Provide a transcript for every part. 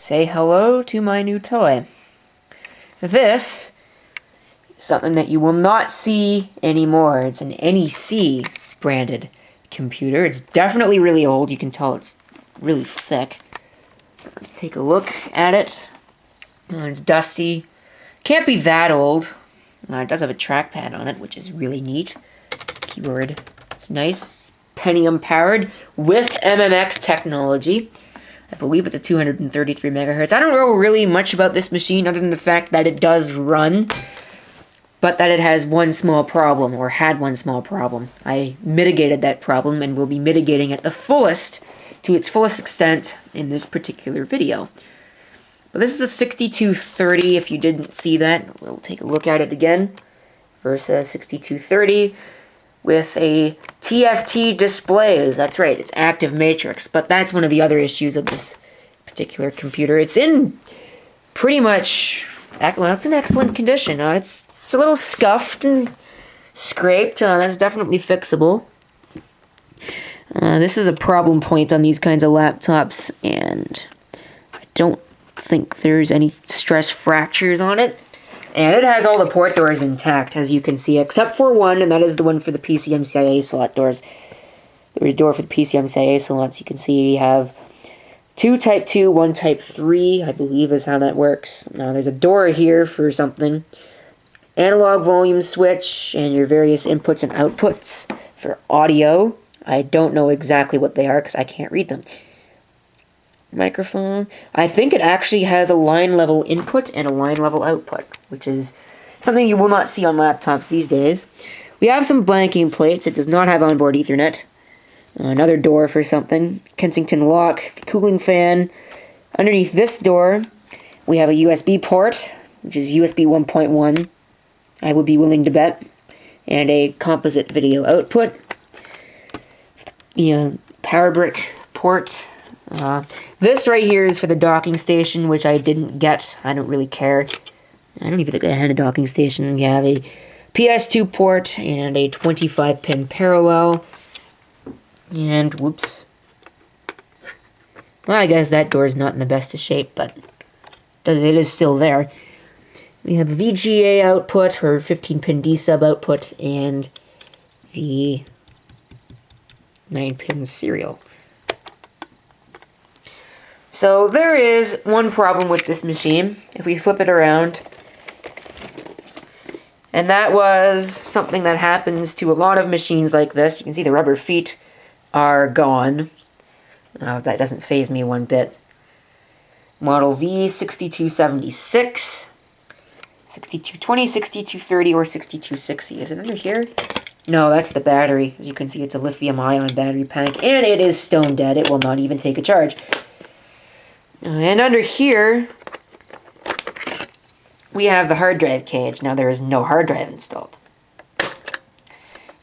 say hello to my new toy. This is something that you will not see anymore. It's an NEC branded computer. It's definitely really old. You can tell it's really thick. Let's take a look at it. It's dusty. Can't be that old. It does have a trackpad on it, which is really neat. Keyboard is nice. Pentium powered with MMX technology. I believe it's a 233 megahertz. I don't know really much about this machine other than the fact that it does run, but that it has one small problem, or had one small problem. I mitigated that problem and will be mitigating it to its fullest extent in this particular video. But this is a 6230, if you didn't see that. We'll take a look at it again. Versa 6230 with a TFT display. That's right, it's active matrix. But that's one of the other issues of this particular computer. It's in pretty much, well, it's in excellent condition. It's a little scuffed and scraped. That's definitely fixable. This is a problem point on these kinds of laptops, and I don't think there's any stress fractures on it. And it has all the port doors intact, as you can see, except for one, and that is the one for the PCMCIA slot doors. The door for the PCMCIA slots, you can see you have two Type 2, one Type 3, I believe is how that works. Now, there's a door here for something. Analog volume switch, and your various inputs and outputs for audio. I don't know exactly what they are, because I can't read them. Microphone. I think it actually has a line level input and a line level output, which is something you will not see on laptops these days. We have some blanking plates. It does not have onboard Ethernet. Another door for something. Kensington lock, cooling fan. Underneath this door, we have a USB port, which is USB 1.1. I would be willing to bet. And a composite video output. Power brick port. This right here is for the docking station, which I didn't get. I don't really care. I don't even think I had a docking station. You have a PS2 port and a 25-pin parallel. And, whoops. Well, I guess that door is not in the best of shape, but it is still there. We have VGA output, or 15-pin D-sub output, and the 9-pin serial. So there is one problem with this machine, if we flip it around, and that was something that happens to a lot of machines like this. You can see the rubber feet are gone. That doesn't faze me one bit. Model V6276, 6220, 6230, or 6260. Is it under here? No, that's the battery. As you can see, it's a lithium-ion battery pack, and it is stone dead. It will not even take a charge. And under here, we have the hard drive cage. Now, there is no hard drive installed.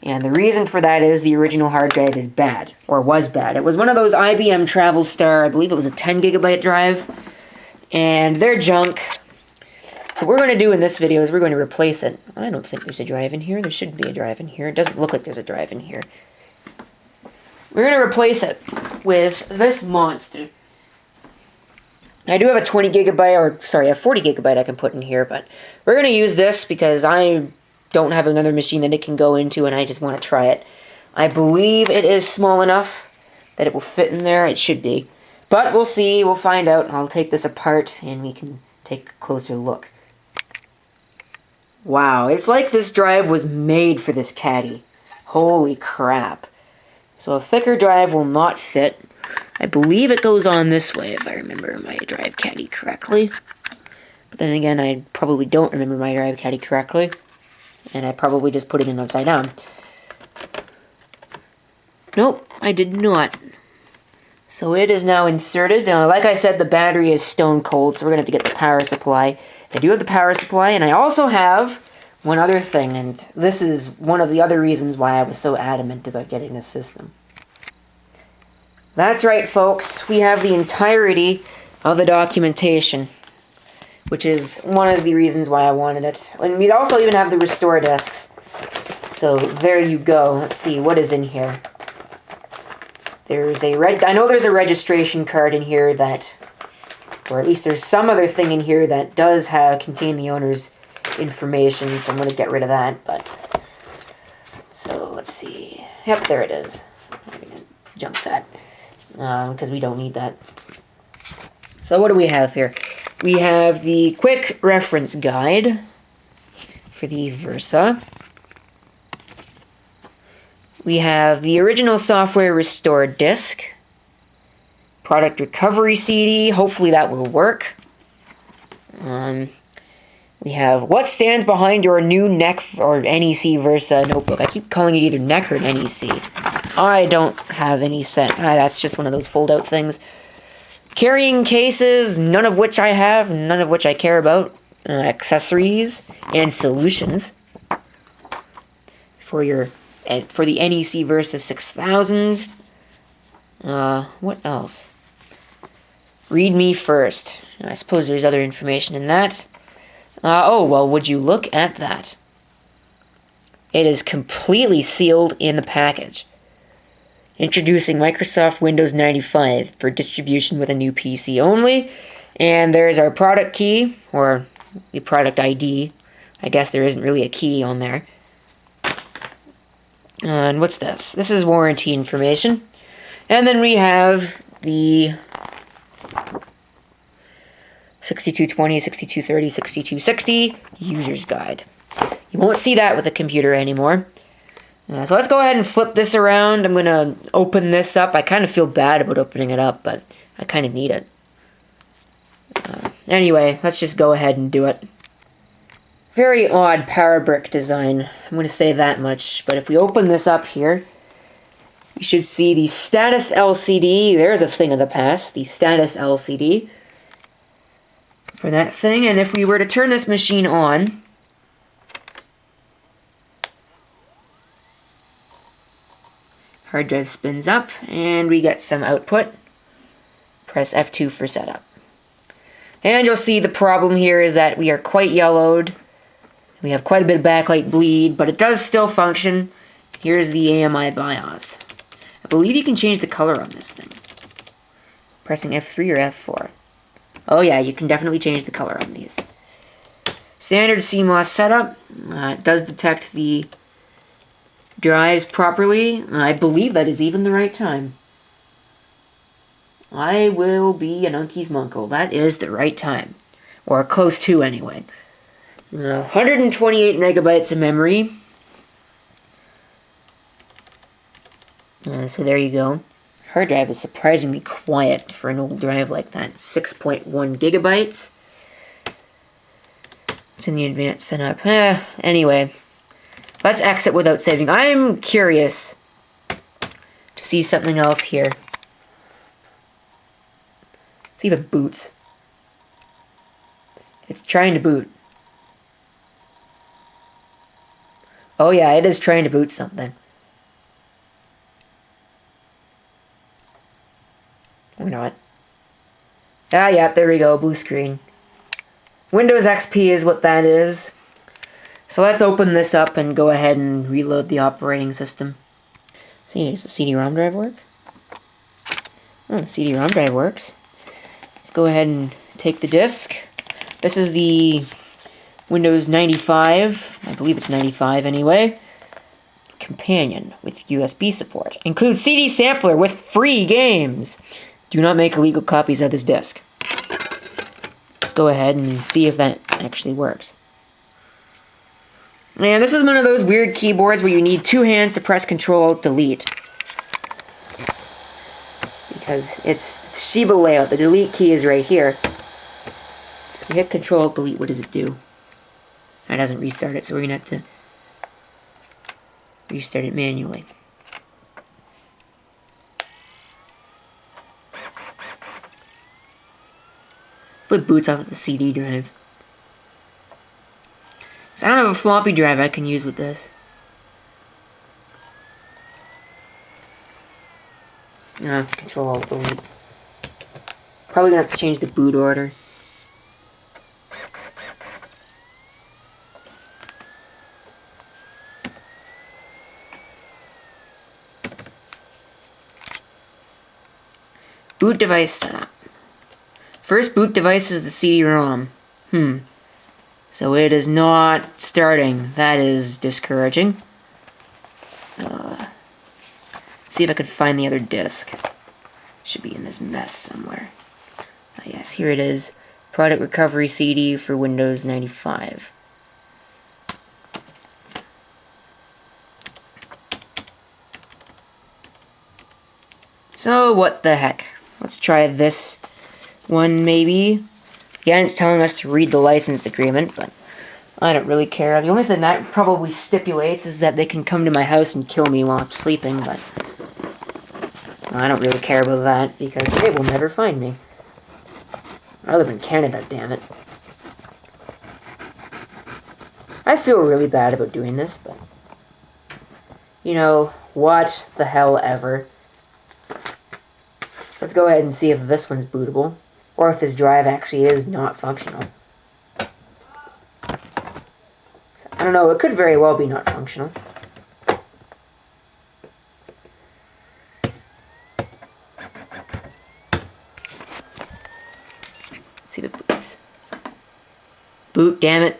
And the reason for that is the original hard drive is bad, or was bad. It was one of those IBM Travel Star, I believe it was a 10 gigabyte drive, and they're junk. So what we're going to do in this video is we're going to replace it. I don't think there's a drive in here. There shouldn't be a drive in here. It doesn't look like there's a drive in here. We're going to replace it with this monster. I do have a 40 gigabyte I can put in here, but we're going to use this because I don't have another machine that it can go into, and I just want to try it. I believe it is small enough that it will fit in there. It should be. But we'll see. We'll find out. I'll take this apart, and we can take a closer look. Wow, it's like this drive was made for this caddy. Holy crap. So a thicker drive will not fit. I believe it goes on this way, if I remember my drive caddy correctly. But then again, I probably don't remember my drive caddy correctly. And I probably just put it in upside down. Nope, I did not. So it is now inserted. Like I said, the battery is stone cold, so we're going to have to get the power supply. I do have the power supply, and I also have one other thing, and this is one of the other reasons why I was so adamant about getting this system. That's right, folks. We have the entirety of the documentation, which is one of the reasons why I wanted it. And we'd also even have the restore discs. So there you go. Let's see, what is in here? I know there's a registration card in here that Or at least there's some other thing in here that does contain the owner's information, so I'm going to get rid of that. But so let's see. Yep, there it is. I'm going to junk that because we don't need that. So what do we have here? We have the quick reference guide for the Versa. We have the original software restored disk. Product recovery CD. Hopefully that will work. We have what stands behind your new NEC or NEC Versa notebook. I keep calling it either NEC or NEC. I don't have any set. That's just one of those fold-out things. Carrying cases, none of which I have, none of which I care about. Accessories and solutions for the NEC Versa 6000. What else? Read me first. I suppose there's other information in that. Oh, well, would you look at that? It is completely sealed in the package. Introducing Microsoft Windows 95 for distribution with a new PC only. And there's our product key, or the product ID. I guess there isn't really a key on there. And what's this? This is warranty information. And then we have the 6220, 6230, 6260 user's guide. You won't see that with a computer anymore. So let's go ahead and flip this around. I'm going to open this up. I kind of feel bad about opening it up, but I kind of need it. Anyway, let's just go ahead and do it. Very odd power brick design. I'm going to say that much. But if we open this up here, you should see the status LCD. There's a thing of the past. The status LCD for that thing. And if we were to turn this machine on, hard drive spins up, and we get some output. Press F2 for setup. And you'll see the problem here is that we are quite yellowed. We have quite a bit of backlight bleed, but it does still function. Here's the AMI BIOS. I believe you can change the color on this thing. Pressing F3 or F4. Oh yeah, you can definitely change the color on these. Standard CMOS setup. It does detect the drives properly. I believe that is even the right time. I will be an Unkie's Munkle. That is the right time. Or close to, anyway. 128 megabytes of memory. So there you go. Hard drive is surprisingly quiet for an old drive like that. 6.1 gigabytes. It's in the advanced setup. Anyway. Let's exit without saving. I'm curious to see something else here. See if it boots. It's trying to boot. Oh yeah, it is trying to boot something. Or not. Ah, yeah, there we go, blue screen. Windows XP is what that is. So let's open this up and go ahead and reload the operating system. See, does the CD-ROM drive work? Oh, the CD-ROM drive works. Let's go ahead and take the disk. This is the Windows 95, I believe it's 95 anyway. Companion with USB support. Includes CD sampler with free games. Do not make illegal copies of this disk. Let's go ahead and see if that actually works. And this is one of those weird keyboards where you need two hands to press Control-Alt-Delete. Because it's Shiba layout. The delete key is right here. If you hit Control-Alt-Delete, what does it do? That doesn't restart it, so we're going to have to restart it manually. Flip boots off of the CD drive. So I don't have a floppy drive I can use with this. Control-Alt-Delete. Probably gonna have to change the boot order. Boot device setup. First boot device is the CD-ROM. So it is not starting. That is discouraging. See if I could find the other disc. Should be in this mess somewhere. Ah, yes, here it is. Product recovery CD for Windows 95. So, what the heck? Let's try this one, maybe. Again, it's telling us to read the license agreement, but I don't really care. The only thing that probably stipulates is that they can come to my house and kill me while I'm sleeping, but I don't really care about that, because they will never find me. I live in Canada, damn it. I feel really bad about doing this, but you know, what the hell ever. Let's go ahead and see if this one's bootable, or if this drive actually is not functional. So, I don't know, it could very well be not functional. Let's see if it boots. Boot, damn it.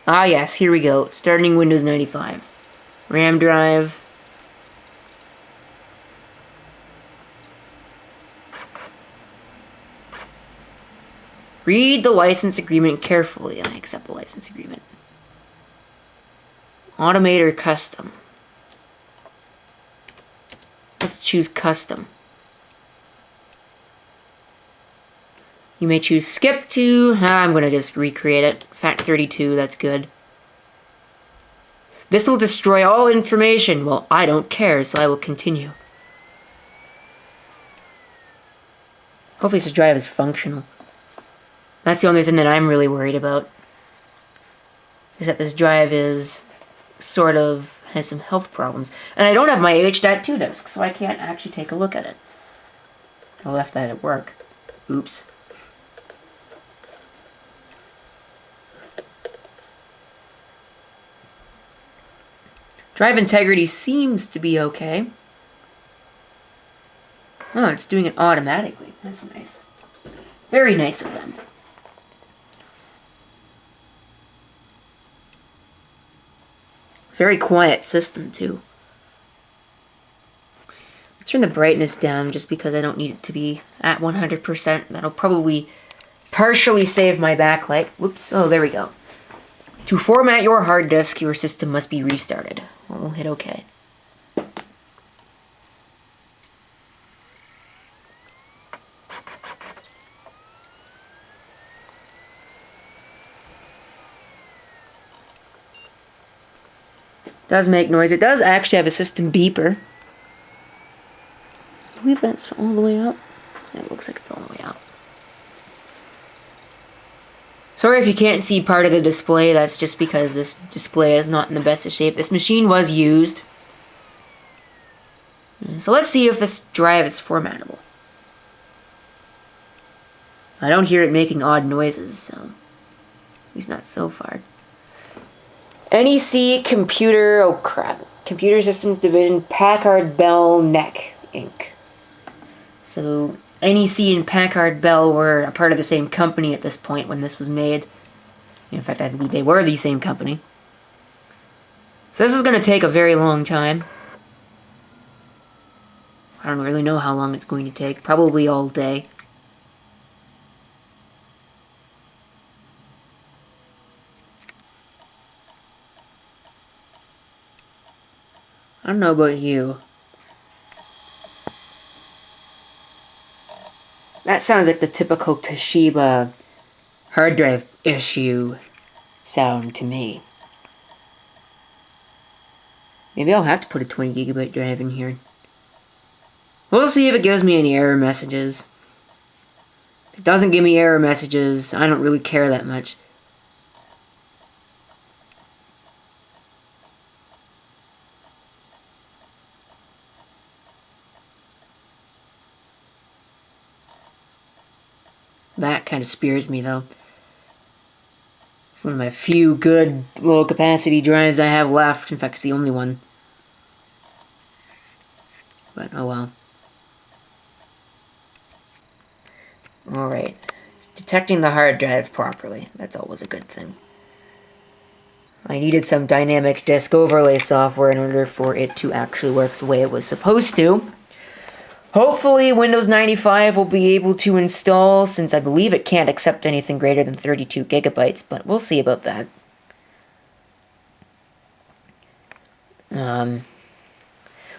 Ah yes, here we go. Starting Windows 95. RAM drive. Read the license agreement carefully. I accept the license agreement. Automate or custom. Let's choose custom. You may choose skip to. I'm going to just recreate it. FAT32, that's good. This will destroy all information. Well, I don't care, so I will continue. Hopefully this drive is functional. That's the only thing that I'm really worried about. Is that this drive is sort of has some health problems. And I don't have my H.2 disk, so I can't actually take a look at it. I left that at work. Oops. Drive integrity seems to be okay. Oh, it's doing it automatically. That's nice. Very nice of them. Very quiet system, too. Let's turn the brightness down just because I don't need it to be at 100%. That'll probably partially save my backlight. Whoops. Oh, there we go. To format your hard disk, your system must be restarted. We'll hit OK. Does make noise. It does actually have a system beeper. I believe that's all the way out. Yeah, it looks like it's all the way out. Sorry if you can't see part of the display. That's just because this display is not in the best of shape. This machine was used. So let's see if this drive is formattable. I don't hear it making odd noises, so at least not so far. NEC Computer, oh crap, Computer Systems Division, Packard Bell NEC Inc. So NEC and Packard Bell were a part of the same company at this point when this was made. In fact, I believe they were the same company. So this is going to take a very long time. I don't really know how long it's going to take. Probably all day. I don't know about you. That sounds like the typical Toshiba hard drive issue sound to me. Maybe I'll have to put a 20 gigabyte drive in here. We'll see if it gives me any error messages. If it doesn't give me error messages, I don't really care that much. That kind of spears me, though. It's one of my few good low-capacity drives I have left. In fact, it's the only one. But, oh well. Alright. It's detecting the hard drive properly. That's always a good thing. I needed some dynamic disk overlay software in order for it to actually work the way it was supposed to. Hopefully Windows 95 will be able to install, since I believe it can't accept anything greater than 32 gigabytes, but we'll see about that.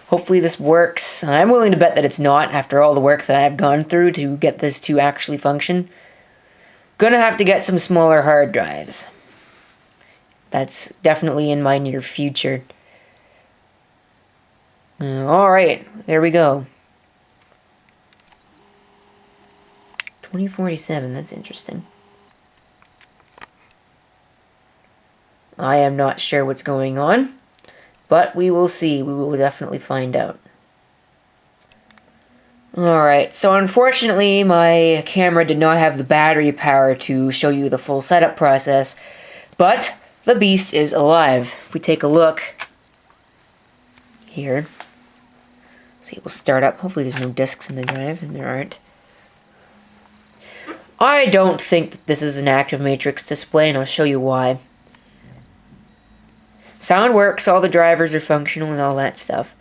Hopefully this works. I'm willing to bet that it's not, after all the work that I've gone through to get this to actually function. Gonna have to get some smaller hard drives. That's definitely in my near future. Alright, there we go. 2047, that's interesting. I am not sure what's going on, but we will see. We will definitely find out. Alright, so unfortunately my camera did not have the battery power to show you the full setup process, but the beast is alive. If we take a look here, see, it will start up. Hopefully there's no disks in the drive, and there aren't. I don't think that this is an active matrix display, and I'll show you why. Sound works, all the drivers are functional and all that stuff.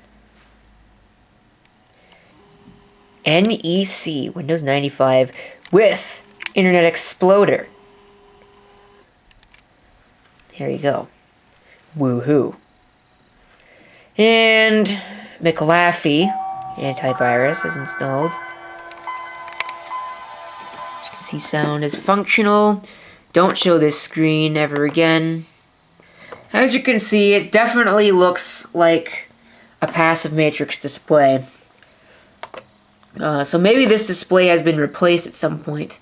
NEC, Windows 95, with Internet Explorer. Here you go. Woohoo. And McAfee antivirus is installed. As you can see, sound is functional. Don't show this screen ever again. As you can see, it definitely looks like a passive matrix display. So maybe this display has been replaced at some point.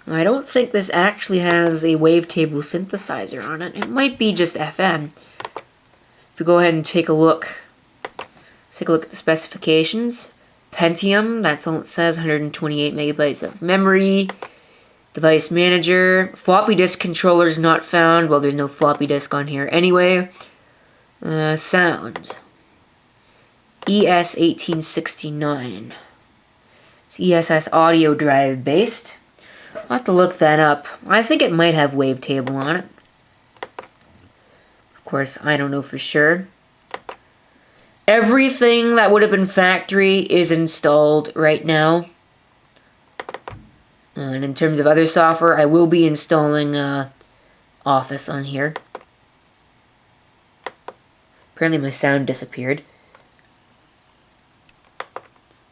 I don't think this actually has a wavetable synthesizer on it. It might be just FM. If we go ahead and take a look, let's take a look at the specifications. Pentium, that's all it says, 128 megabytes of memory. Device manager. Floppy disk controllers not found. Well, there's no floppy disk on here anyway. Sound. ES1869. It's ESS audio drive based. I'll have to look that up. I think it might have wavetable on it. Of course, I don't know for sure. Everything that would have been factory is installed right now. And in terms of other software, I will be installing Office on here. Apparently my sound disappeared.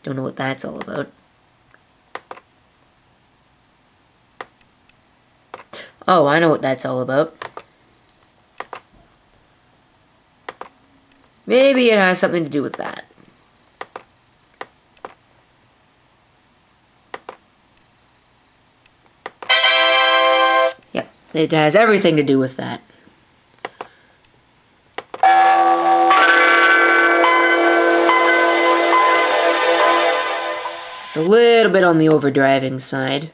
Don't know what that's all about. Oh, I know what that's all about. Maybe it has something to do with that. Yep, it has everything to do with that. It's a little bit on the overdriving side.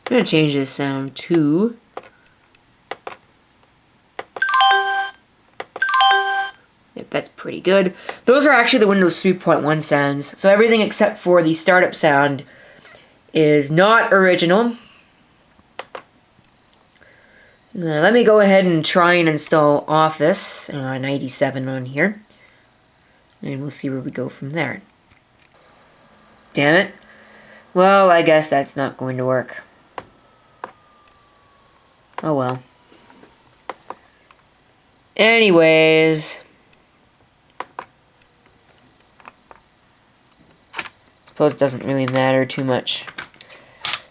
I'm going to change this sound to... Yep, that's pretty good. Those are actually the Windows 3.1 sounds. So everything except for the startup sound is not original. Let me go ahead and try and install Office 97 on here. And we'll see where we go from there. Damn it. Well, I guess that's not going to work. Oh well. Anyways. Suppose it doesn't really matter too much.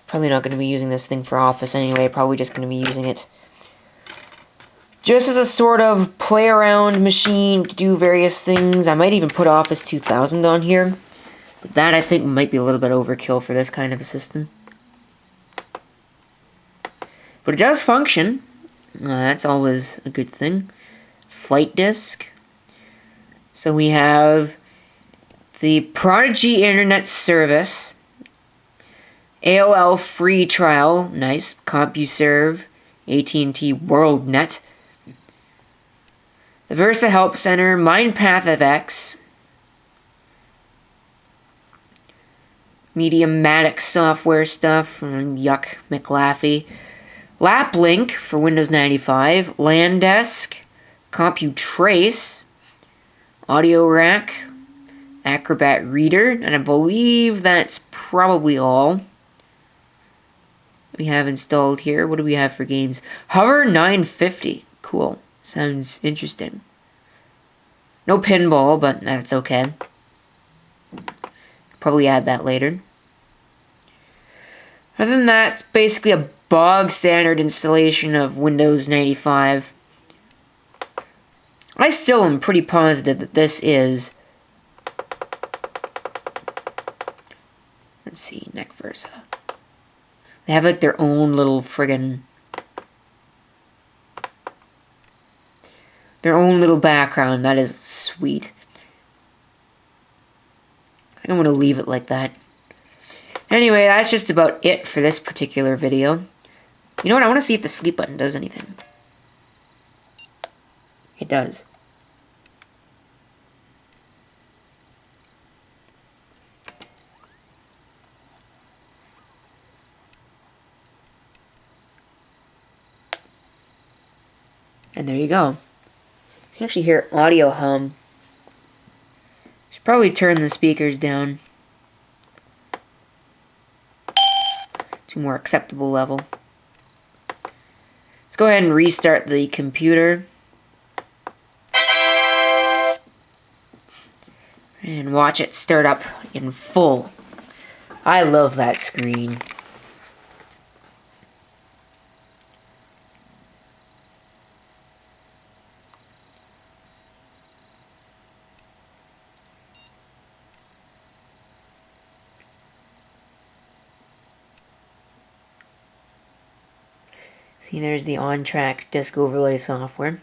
Probably not going to be using this thing for Office anyway. Probably just going to be using it just as a sort of play-around machine to do various things. I might even put Office 2000 on here. But that, I think, might be a little bit overkill for this kind of a system. But it does function. That's always a good thing. Flight disk. So we have the Prodigy Internet Service. AOL free trial. Nice. CompuServe. AT&T WorldNet. The Versa Help Center. MindPath of X. Mediamatic software stuff. Yuck, McLaffey. LapLink for Windows 95. LANDesk. CompuTrace. Audio Rack. Acrobat Reader. And I believe that's probably all we have installed here. What do we have for games? Hover 950. Cool. Sounds interesting. No pinball, but that's okay. Probably add that later. Other than that, it's basically a bog standard installation of Windows 95. I still am pretty positive that this is... Let's see, NEC Versa. They have like their own little friggin... Their own little background. That is sweet. I don't want to leave it like that. Anyway, that's just about it for this particular video. You know what? I want to see if the sleep button does anything. It does. And there you go. You can actually hear audio hum. Should probably turn the speakers down to a more acceptable level. Let's go ahead and restart the computer. And watch it start up in full. I love that screen. See, there's the on-track disk overlay software.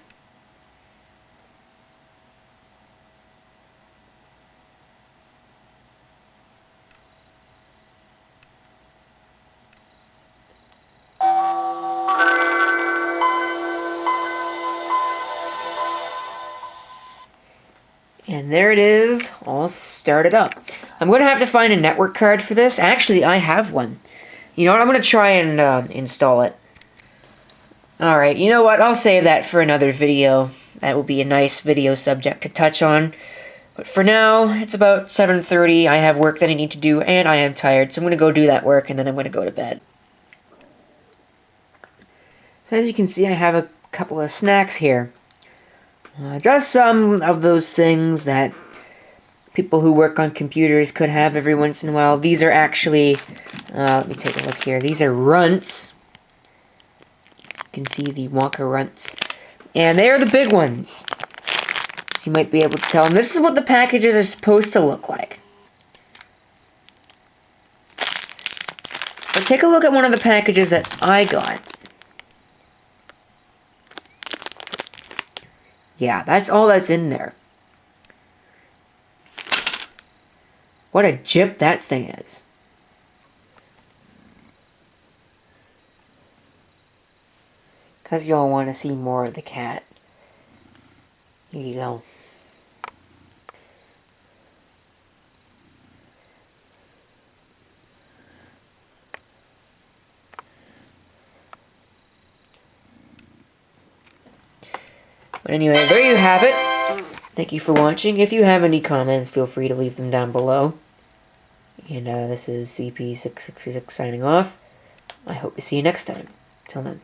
And there it is, all started up. I'm going to have to find a network card for this. Actually, I have one. You know what? I'm going to try and install it. Alright, you know what? I'll save that for another video. That will be a nice video subject to touch on. But for now, it's about 7:30. I have work that I need to do, and I am tired. So I'm going to go do that work, and then I'm going to go to bed. So as you can see, I have a couple of snacks here. Just some of those things that people who work on computers could have every once in a while. These are actually, let me take a look here. These are runts. You can see the Wonka runts. And they are the big ones. So you might be able to tell. And this is what the packages are supposed to look like. But take a look at one of the packages that I got. Yeah, that's all that's in there. What a jip that thing is. Because y'all want to see more of the cat. Here you go. But anyway, there you have it. Thank you for watching. If you have any comments, feel free to leave them down below. And this is CP666 signing off. I hope to see you next time. Till then.